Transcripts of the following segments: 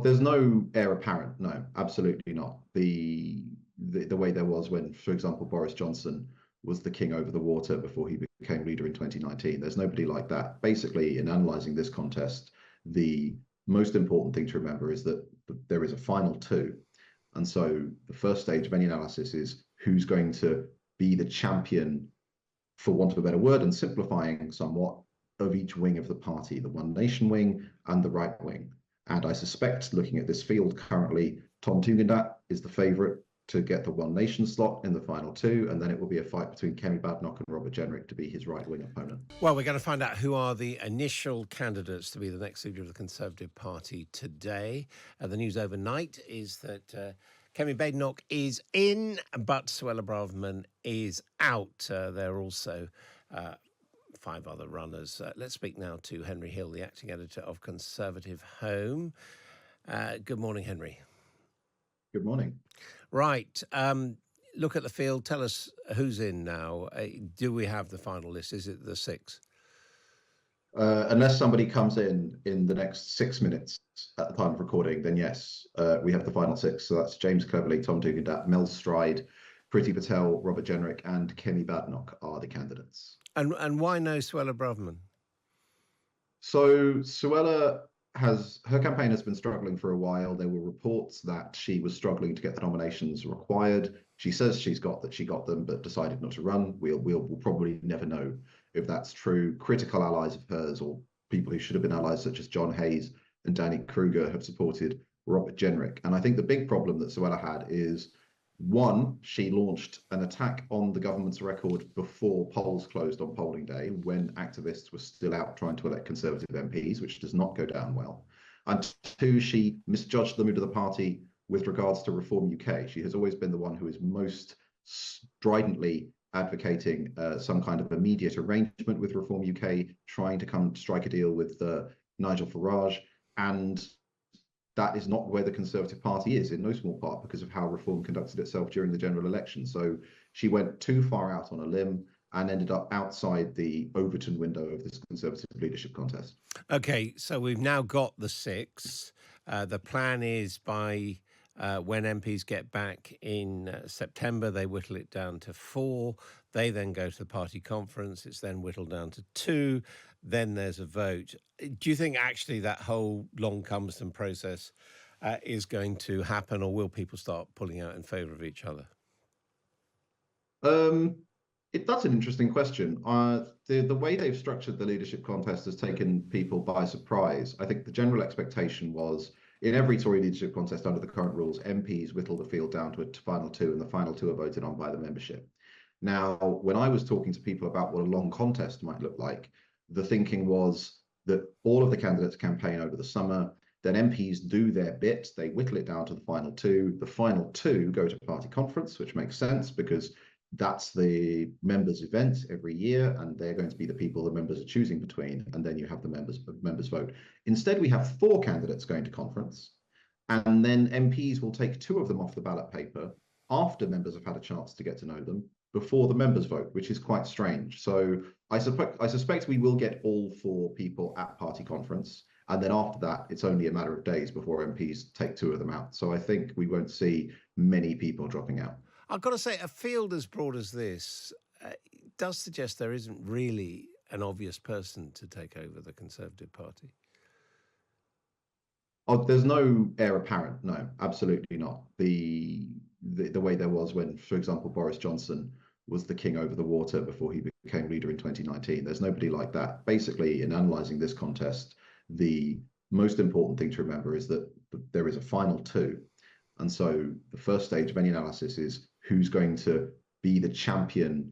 there's no heir apparent. No, absolutely not. The way there was when, for example, Boris Johnson was the king over the water before he became leader in 2019. There's nobody like that. Basically, in analysing this contest, the most important thing to remember is that there is a final two. And so the first stage of any analysis is who's going to be the champion, for want of a better word, and simplifying somewhat, of each wing of the party, the One Nation wing and the right wing. And I suspect, looking at this field currently, Tom Tugendhat is the favourite to get the One Nation slot in the final two, and then it will be a fight between Kemi Badenoch and Robert Jenrick to be his right-wing opponent. Well, we're going to find out who are the initial candidates to be the next leader of the Conservative Party today. The news overnight is that Kemi Badenoch is in, but Suella Braverman is out. There are also 5 other runners. Let's speak now to Henry Hill, the acting editor of Conservative Home. Good morning, Henry. Good morning. Right. Look at the field. Tell us who's in now. Do we have the final list? Is it the 6? Unless somebody comes in the next 6 minutes at the time of recording, then yes, we have the final 6. So that's James Cleverly, Tom Tugendhat, Mel Stride, Priti Patel, Robert Jenrick, and Kemi Badenoch are the candidates. And why no Suella Braverman? So Suella her campaign has been struggling for a while. There were reports that she was struggling to get the nominations required. She says she got them, but decided not to run. We'll probably never know if that's true. Critical allies of hers, or people who should have been allies, such as John Hayes and Danny Kruger, have supported Robert Jenrick. And I think the big problem that Suella had is, one, she launched an attack on the government's record before polls closed on polling day, when activists were still out trying to elect Conservative MPs, which does not go down well. And two, she misjudged the mood of the party with regards to Reform UK. She has always been the one who is most stridently advocating some kind of immediate arrangement with Reform UK, trying to strike a deal with Nigel Farage. And that is not where the Conservative Party is, in no small part because of how Reform conducted itself during the general election. So she went too far out on a limb and ended up outside the Overton window of this Conservative leadership contest. Okay, so we've now got the 6. The plan is by when MPs get back in September, they whittle it down to 4. They then go to the party conference. It's then whittled down to 2. Then there's a vote. Do you think actually that whole long, cumbersome process is going to happen, or will people start pulling out in favour of each other? That's an interesting question. The way they've structured the leadership contest has taken people by surprise. I think the general expectation was, in every Tory leadership contest under the current rules, MPs whittle the field down to a final 2, and the final 2 are voted on by the membership. Now, when I was talking to people about what a long contest might look like, the thinking was that all of the candidates campaign over the summer, then MPs do their bit, they whittle it down to the final 2. The final 2 go to party conference, which makes sense because that's the members' event every year, and they're going to be the people the members are choosing between, and then you have the members vote. Instead, we have 4 candidates going to conference, and then MPs will take 2 of them off the ballot paper after members have had a chance to get to know them, before the members vote, which is quite strange. So I suspect we will get all 4 people at party conference, and then after that, it's only a matter of days before MPs take 2 of them out. So I think we won't see many people dropping out. I've got to say, a field as broad as this does suggest there isn't really an obvious person to take over the Conservative Party. Oh, there's no heir apparent. No, absolutely not. The way there was when, for example, Boris Johnson was the king over the water before he became leader in 2019. There's nobody like that. Basically, in analysing this contest, the most important thing to remember is that there is a final 2. And so the first stage of any analysis is who's going to be the champion,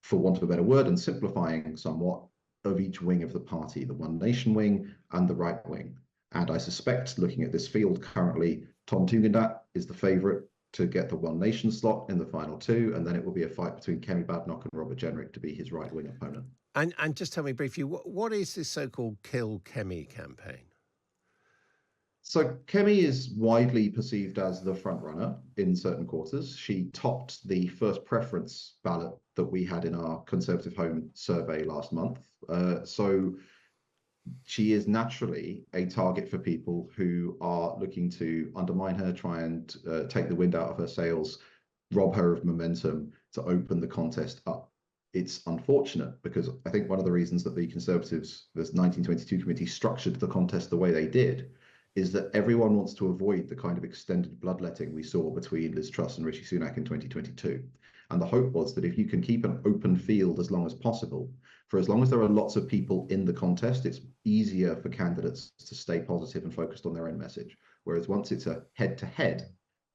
for want of a better word, and simplifying somewhat, of each wing of the party, the One Nation wing and the right wing. And I suspect, looking at this field currently, Tom Tugendhat is the favourite to get the One Nation slot in the final 2, and then it will be a fight between Kemi Badenoch and Robert Jenrick to be his right-wing opponent. And just tell me briefly, what is this so-called Kill Kemi campaign? So Kemi is widely perceived as the front runner in certain quarters. She topped the first preference ballot that we had in our Conservative Home survey last month. So she is naturally a target for people who are looking to undermine her, try and take the wind out of her sails, rob her of momentum to open the contest up. It's unfortunate because I think one of the reasons that the Conservatives, this 1922 committee, structured the contest the way they did is that everyone wants to avoid the kind of extended bloodletting we saw between Liz Truss and Rishi Sunak in 2022. And the hope was that if you can keep an open field as long as possible, for as long as there are lots of people in the contest, it's easier for candidates to stay positive and focused on their own message. Whereas once it's a head-to-head,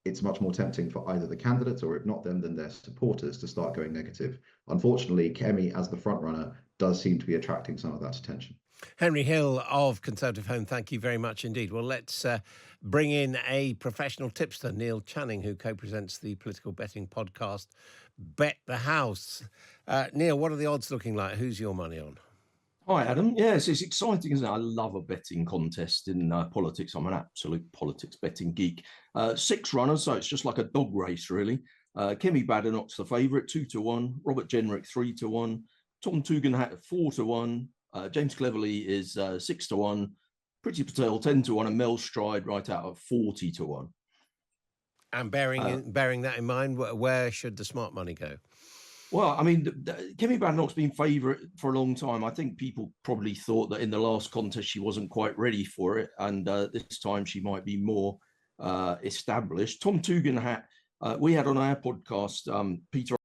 it's much more tempting for either the candidates or, if not them, then their supporters to start going negative. Unfortunately, Kemi, as the front runner, does seem to be attracting some of that attention. Henry Hill of Conservative Home, thank you very much indeed. Well, let's bring in a professional tipster, Neil Channing, who co-presents the political betting podcast, Bet the House. Neil, what are the odds looking like? Who's your money on? Hi, Adam. Yes, it's exciting, isn't it? I love a betting contest in politics. I'm an absolute politics betting geek. 6 runners, so it's just like a dog race, really. Kemi Badenoch's the favourite, 2-1. Robert Jenrick, 3-1. Tom Tugendhat, 4-1. James Cleverly is 6-1. Priti Patel, 10-1. And Mel Stride right out of 40-1. And bearing that in mind, where should the smart money go? Well, I mean, Kemi Badenoch's been favourite for a long time. I think people probably thought that in the last contest she wasn't quite ready for it, and this time she might be more established. Tom Tugendhat, we had on our podcast Peter